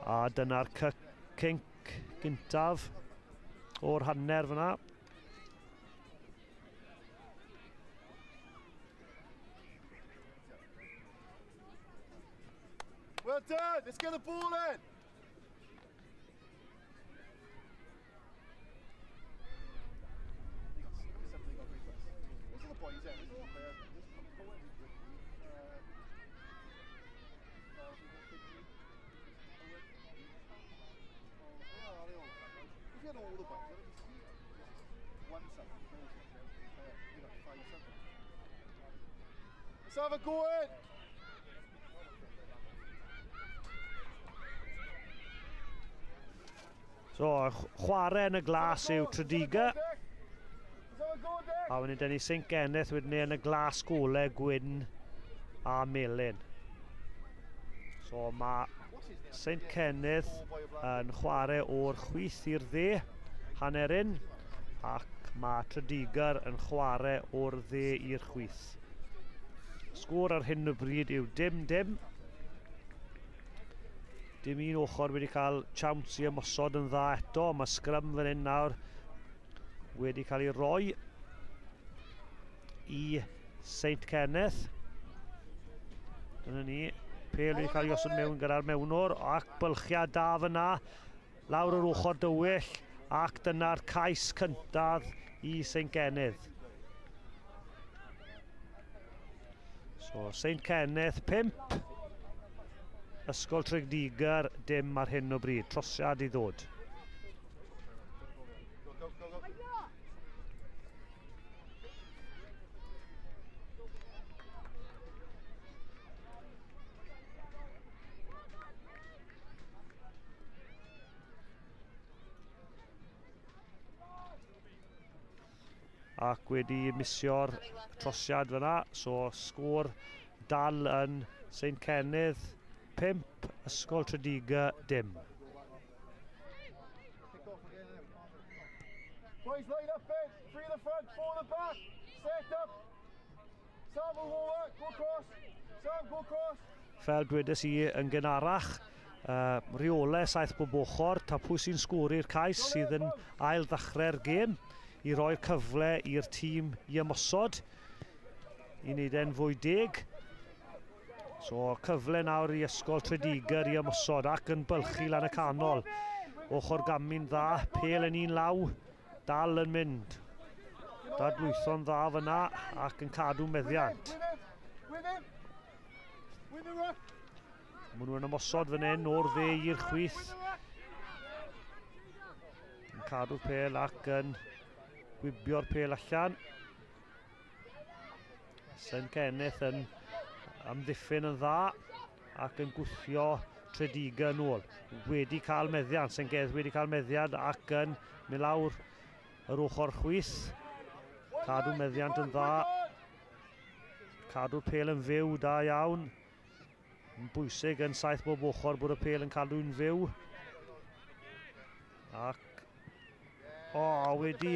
A dyna'r cinc gyntaf o'r hanner fyna. Well done, let's get the ball in. These are the boys in, there's all players. If you had all the boys, one something, you got 5 something. Let's have a go in. So, chwarae yn y glas yw Tredegar. A wedyn dyn ni Cenydd wedyn ni yn y glas golau gwyn a melyn. So mae Cenydd yn chwarae o'r chwith i'r dde, hanner un, ac mae Tredegar yn chwarae o'r dde i'r chwith. Sgôr ar hyn o bryd yw 0-0. Dim un ochr wedi cael chawns i ymosod yn dda eto. Mae sgrym fan hyn nawr wedi cael ei roi i Cenydd. Dyna ni. Pel wedi cael ei osod mewn gyda'r mewnwr ac bylchiad da fyna lawr yr ochr dywyll ac dyna'r cais cyntaf i Cenydd. So Cenydd 5. Ysgol Tredegar dim ar hyn o bryd. Trosiad i ddod. Ac wedi misio'r trosiad fyna. So sgôr dal yn Cenydd 5, Ysgol Tredegar 0. Boys, line up in, 3 in the front, 4 in the back, set up. Sam will over, go cross. Sam, go cross. Fel dwedais i yn gynharach, reolau 7 bob ochr, ta pwy sy'n sgwri'r cais sydd yn ail ddechrau'r gêm i roi'r cyfle i'r tîm i ymosod, i wneud e'n fwy deg. So cyfle nawr i Ysgol Tredegar i ymosod ac yn bylchu lan y canol. Ochr gamin dda, pel yn un law, dal yn mynd. Dadlwytho'n dda fyna ac yn cadw meddiant. Maen nhw'n ymosod fan hyn o'r dde i'r chwith. Yn cadw'r pel ac yn gwibio'r pel allan. Cenydd yn amddiffyn yn dda ac yn gwthio Tredegar nôl. Wedi cael meddiant, Cenydd wedi cael meddiant ac yn mynd lawr yr ochr chwith. Cadw meddiant yn dda. Cadw'r pel yn fyw, da iawn. Yn bwysig yn 7 bob ochr bod y pel yn cadw'n fyw. Ac wedi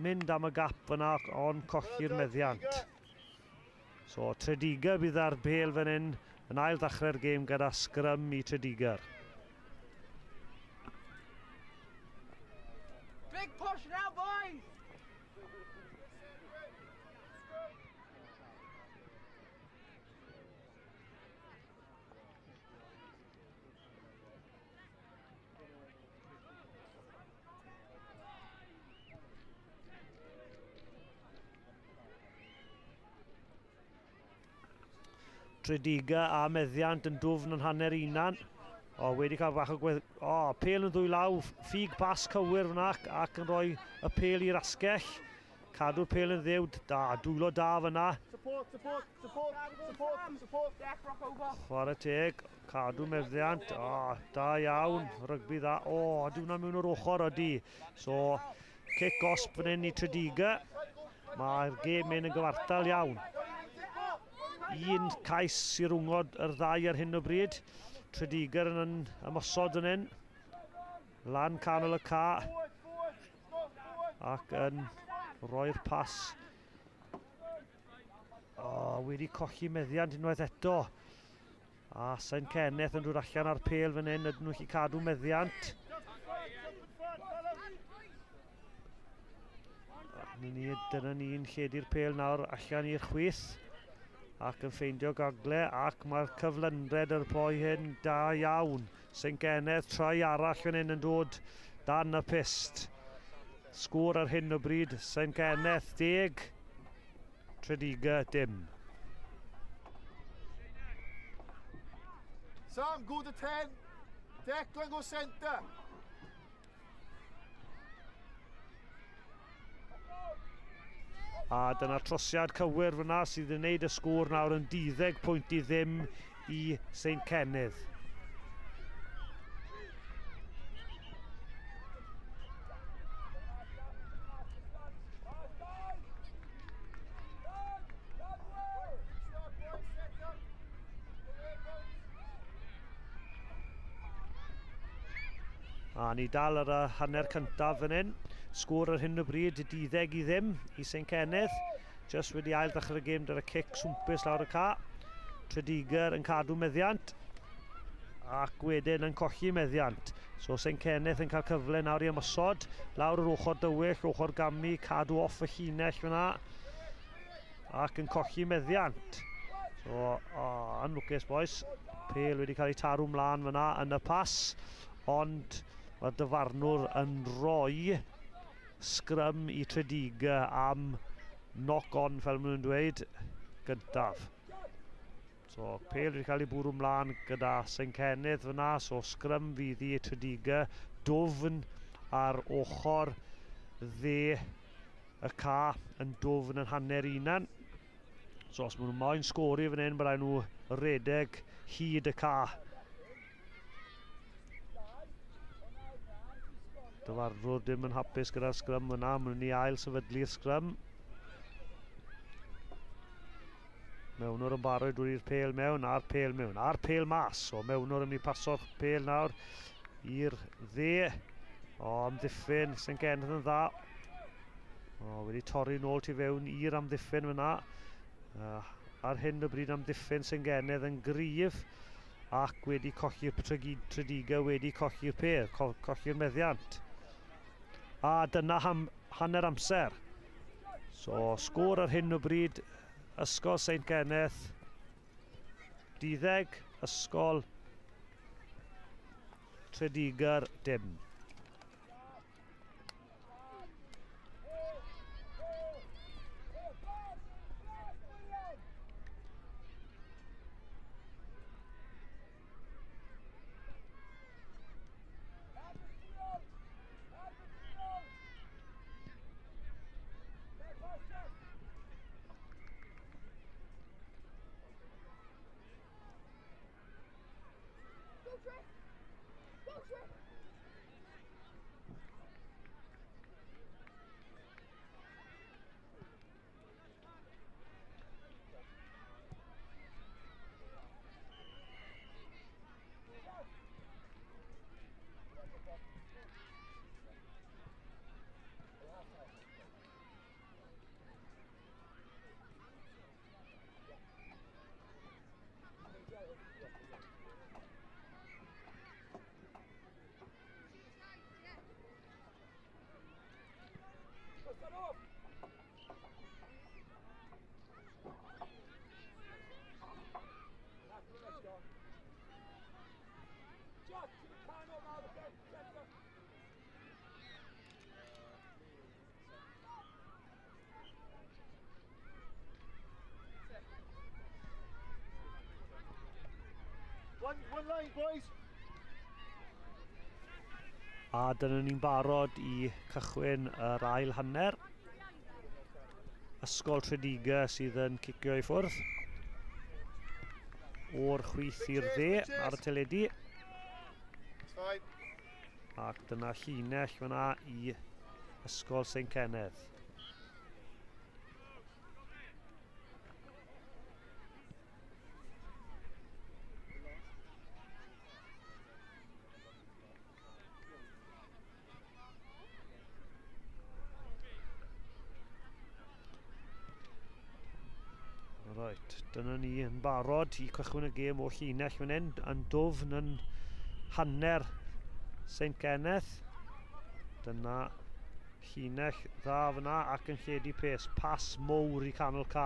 mynd am y gap yna ond colli'r meddiant. So Tredegar bydd ar bel fan hyn yn ail ddechrau'r gêm gyda sgrym i Tredegar. Big push now, boys! Tredegar a meddiant yn dwfn yn hanner unan. Wedi cael bach o pel yn ddwy law, ffug bas cywir fyna ac yn rhoi y pel i'r asgell. Cadw'r pel yn ddiw, dwylo da fyna. Chwarae teg, cadw meddiant, da iawn, rygbi dda. Ydw hwnna mewn o'r ochr ydi. So, kick-off fan hyn i Tredegar. Mae'r gêm yn gyfartal iawn. Un cais i'r wngod yr ddau ar hyn o bryd. Tredegar yn ymosod yn hyn. Lan canol y ca. Ac yn rhoi'r pas. Wedi colli meddiant unwaith eto. A Saint Cenydd yn dod allan ar pêl fan hyn, ydyn nhw chi cadw meddiant. Dyna ni'n lledu'r pêl nawr allan i'r chwith. Ac yn ffeindio gogle, ac mae'r cyflynred yr boi hyn da iawn. Saint Cenydd trai arall fan hyn yn dod dan y pist. Sgôr ar hyn o bryd, Saint Cenydd 10, Tredegar dim. Sam, go to 10. Declan, go centre. A dyna trosiad cywir fyna sydd yn gwneud y sgôr nawr yn 12 pwynt i ddim i Saint Cenydd. A ni dal ar y hanner cyntaf fan hyn. Sgôr ar hyn o bryd, 12 i ddim i Saint Cenydd. Just wedi ail ddechrau'r gêm dyr y cic swmpus lawr y ca. Tredegar yn cadw meddiant. Ac wedyn yn colli meddiant. So Saint Cenydd yn cael cyfle nawr i ymosod. Lawr yr ochr dywyll, ochr gamu, cadw off y llinell fyna. Ac yn colli meddiant. So, unlwcus boys. Pêl wedi cael ei tarw mlaen fyna yn y pas. Ond mae'r dyfarnwr yn rhoi sgrym i Tredegar am knock-on fel maen nhw'n dweud gyntaf. So pêl wedi cael ei bwrw mlaen gyda Saint Cenydd fyna, so sgrym fydd i Tredegar, dwfn ar ochr dde y ca yn dwfn yn hanner unan. So os maen nhw moyn sgori fan hyn, byddai nhw redeg hyd y ca. Dyfarnwr dim yn hapus gyda'r sgrym yna, maen nhw'n i ail sefydlu'r sgrym. Mewnwr yn barod drwy'r pêl mewn, a'r pêl mewn, a'r pêl mas. So mewnwr yn mynd i paso'r pêl nawr i'r dde. O, amddiffyn, Saint Cenydd yn dda. O, wedi torri nôl tu fewn i'r amddiffyn fyna. Ar hyn o bryd amddiffyn Saint Cenydd yn gryf. Ac wedi colli'r Tredegar wedi colli'r pêl, colli'r meddiant. A dyna hanner amser. So sgôr ar hyn o bryd, ysgol Saint Cenydd 12, ysgol Tredegar dim. One line, boys. A dyna ni'n barod i cychwyn yr ail hanner. Ysgol Tredegar sydd yn cicio i ffwrdd. O'r chwith i'r dde ar y teledu. Ac dyna llinell fyna i ysgol Saint Cenydd. Yr Right, dyna ni yn barod i cychwyn y gêm o llinell fan hyn, yn dwfn yn hanner St Cenydd. Dyna llinell dda fyna ac yn lledu pes, pas mowr i canol ca.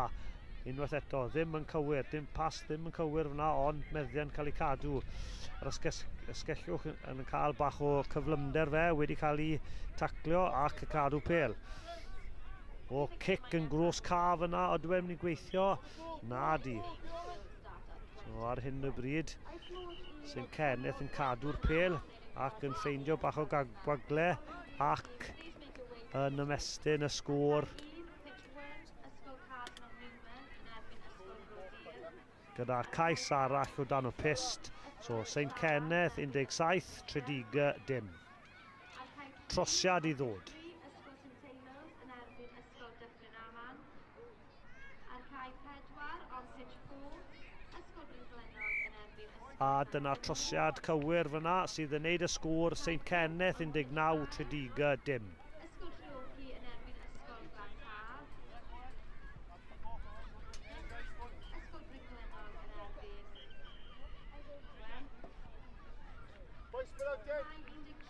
Unwaith eto, ddim yn cywir, ddim yn cywir fyna, ond meddiant cael ei cadw. Yr ysgellwch yn cael bach o cyflymder fe, wedi cael ei taclio ac y cadw pel. O cic yn gros ca fyna, ydw e'n mynd i gweithio? Na di. So ar hyn y bryd, St Cenydd yn cadw'r pel ac yn ffeindio bach o gwagle ac yn ymestyn y sgôr gyda cais arall o dan y pist. So St Cenydd 17, Tredegar dim. Trosiad i ddod. A dyna trosiad cywir fyna sydd yn neud y sgôr St Cenydd 19, Tredegar dim.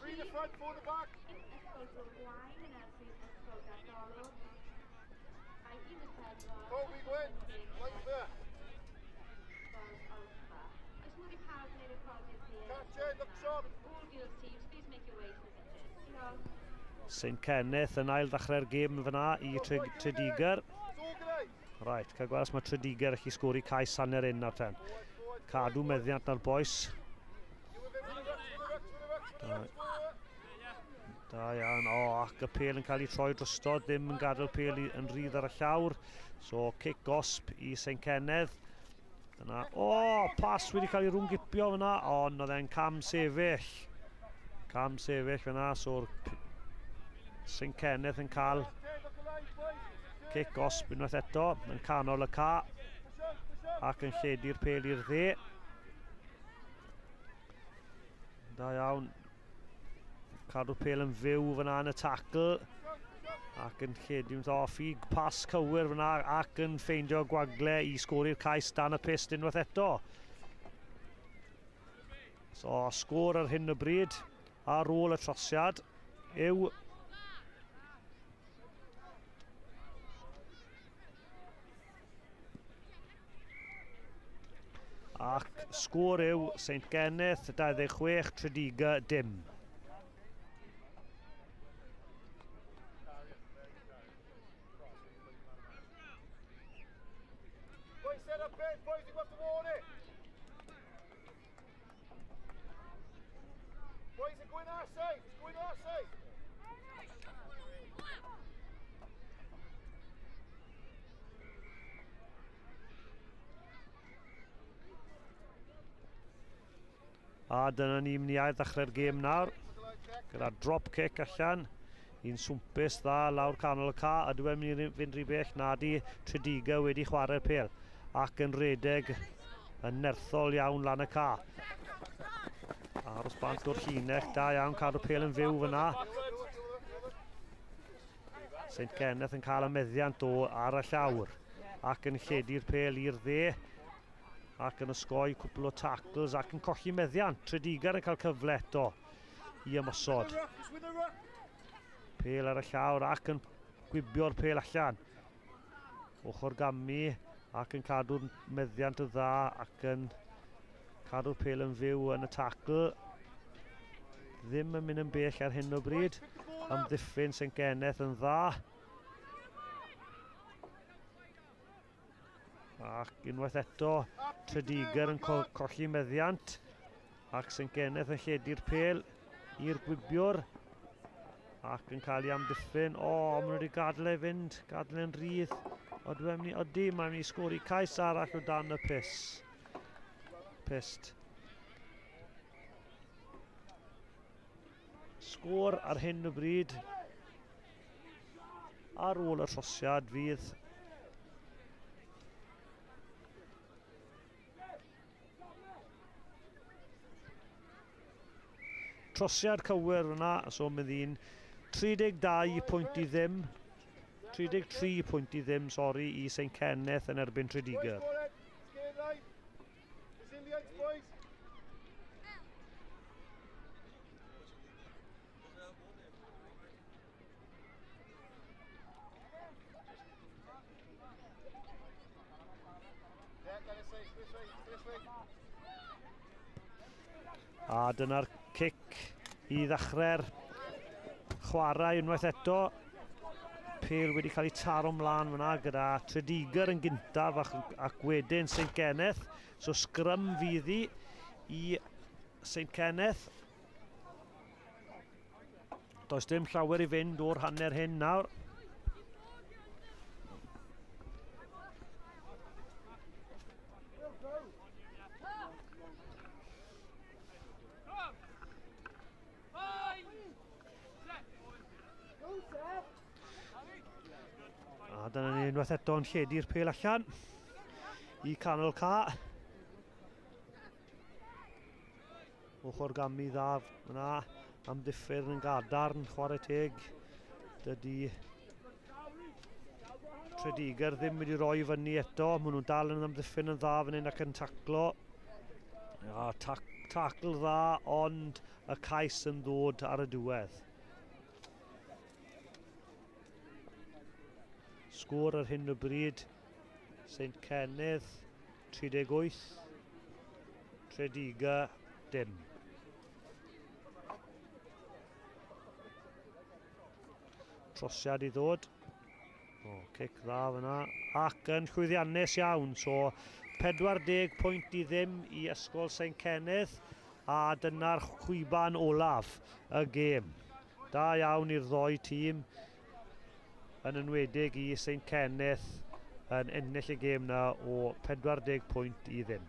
Three the front, four the back. Kobe Gwyn, right there. Catch it, look sharp. St Cenydd yn ail ddechrau'r gêm fyna i Tredegar. Right, cael gweld os mae Tredegar yn gallu sgori cais hanner un nawr ten. Cadw meddiant na'r boes. Da iawn, ac y pel yn cael ei troi drostod, ddim yn gadael pel yn rhydd ar y llawr. So, cic gosb i St Cenydd. Dyna, pas wedi cael ei rwngipio fyna, ond oedd e'n cam sefyll. Cam sefyll fyna, so'r St Cenydd yn cael cic gosb unwaith eto, yn canol y ca, ac yn lledu'r pel i'r dde. Da iawn. Cadw'r pel yn fyw fyna yn y tacl ac yn lledu'n ddoffi, pas cywir fyna ac yn ffeindio gwagle i sgori'r cais dan y pist unwaith eto. So, sgôr ar hyn o bryd ar ôl y trosiad yw ac sgôr yw St Cenydd 26, Tredegar dim. A dyna ni'n mynd i ail ddechrau'r gêm nawr, gyda drop kick allan, un swmpus dda lawr canol y ca, a dwi'n mynd i fynd rhy bell na di Tredegar wedi chwarae'r pel, ac yn redeg yn nerthol iawn lan y ca. Aros bant o'r llinell, da iawn cadw pel yn fyw fyna. St Cenydd yn cael y meddiant ar y llawr, ac yn lledu'r pel i'r dde, ac yn ysgoi cwpl o tacles ac yn colli meddiant. Tredegar yn cael cyfle eto i ymosod. Pel ar y llawr ac yn gwibio'r pel allan. Ochr gamu ac yn cadw'r meddiant y dda ac yn cadw'r pel yn fyw yn y tacl. Ddim yn mynd yn bell ar hyn o bryd. Amddiffyn St Cenydd yn dda. Ac unwaith eto, Tredegar yn colli meddiant ac St Cenydd yn lledu'r pel i'r gwibiwr ac yn cael ei amddiffyn. Maen nhw wedi gadael ei fynd, gadael e'n rhydd. Mae'n mynd i sgori cais arall o dan y pist. Sgôr ar hyn o bryd ar ôl y trosiad fydd trosiad cywir yna, so mynd i'n 32 pwynt i ddim. 33 pwynt i ddim, sori, i St Cenydd yn erbyn Tredegar. Resilience, boys. A dyna'r cic i ddechrau'r chwarae unwaith eto. Pêl wedi cael ei taro mlaen fyna gyda Tredegar yn gyntaf ac wedyn St Cenydd. So sgrym fydd i St Cenydd. Does dim llawer i fynd o'r hanner hyn nawr. A dyna ni unwaith eto yn lledu'r pêl allan i canol ca. Ochr gamu dda yna, amddiffyn yn gadarn, chwarae teg. Dydy Tredegar ddim wedi rhoi fyny eto, maen nhw'n dal yn amddiffyn yn dda fan hyn ac yn taclo. Tacl dda, ond y cais yn ddod ar y diwedd. Sgôr ar hyn o bryd, St Cenydd 38, Tredegar dim. Trosiad i ddod. Cic dda fyna. Ac yn llwyddiannus iawn. So 40 pwynt i ddim i ysgol St Cenydd. A dyna'r chwiban olaf y gêm. Da iawn i'r ddoi tîm. Yn enwedig i St Cenydd yn ennill y gêm na o 40 pwynt i ddim.